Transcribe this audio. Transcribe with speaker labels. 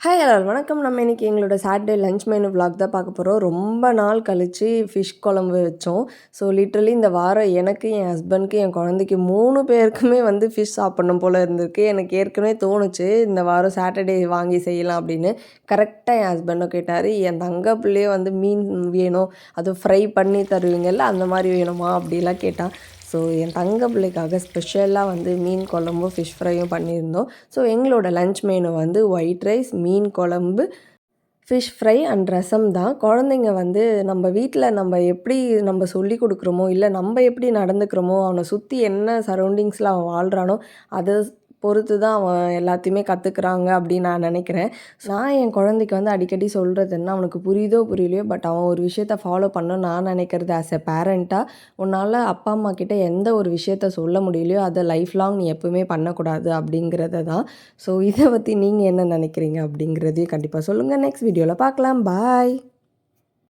Speaker 1: Hi எல்லாரும் வணக்கம். நம்ம இன்றைக்கி எங்களோட சாட்டர்டே லஞ்ச் மெனு விலாக் தான் பார்க்க போகிறோம். ரொம்ப நாள் கழித்து ஃபிஷ் குழம்பு வச்சோம். ஸோ லிட்ரலி இந்த வாரம் எனக்கு, என் ஹஸ்பண்ட்க்கு, என் குழந்தைக்கு 3 பேருக்குமே வந்து ஃபிஷ் சாப்பிட்ணும் போல் இருந்திருக்கு. எனக்கு ஏற்கனவே தோணுச்சு இந்த வாரம் சாட்டர்டே வாங்கி செய்யலாம் அப்படின்னு. கரெக்டாக என் ஹஸ்பண்டும் கேட்டார், என் தங்க பிள்ளையே வந்து மீன் வேணும், அதுவும் ஃப்ரை பண்ணி தருவீங்கள்ல அந்த மாதிரி வேணுமா அப்படிலாம் கேட்டான். ஸோ என் தங்க பிள்ளைக்காக ஸ்பெஷலாக வந்து மீன் குழம்பும் ஃபிஷ் ஃப்ரையும் பண்ணியிருந்தோம். ஸோ எங்களோட லஞ்ச் மெனு வந்து ஒயிட் ரைஸ், மீன் குழம்பு, ஃபிஷ் ஃப்ரை அண்ட் ரசம் தான். குழந்தைங்க வந்து நம்ம வீட்டில் நம்ம எப்படி நம்ம சொல்லி கொடுக்குறோமோ, இல்லை நம்ம எப்படி நடந்துக்கிறோமோ, அவனை சுற்றி என்ன சரௌண்டிங்ஸில் அவன் வாழ்கிறானோ அதை பொறுத்து தான் அவன் எல்லாத்தையுமே கற்றுக்குறாங்க அப்படின்னு நான் நினைக்கிறேன். நான் என் குழந்தைக்கு வந்து அடிக்கடி சொல்கிறது என்ன, அவனுக்கு புரியுதோ புரியலையோ பட் அவன் ஒரு விஷயத்த ஃபாலோ பண்ணணும்னு நான் நினைக்கிறது ஆஸ் எ பேரண்ட்டாக, உன்னால் அப்பா அம்மா கிட்டே எந்த ஒரு விஷயத்த சொல்ல முடியலையோ அதை லைஃப் லாங் நீ எப்போவுமே பண்ணக்கூடாது அப்படிங்கிறத தான். ஸோ இதை பற்றி நீங்கள் என்ன நினைக்கிறீங்க அப்படிங்கிறதையும் கண்டிப்பாக சொல்லுங்கள். நெக்ஸ்ட் வீடியோவில் பார்க்கலாம். பாய்.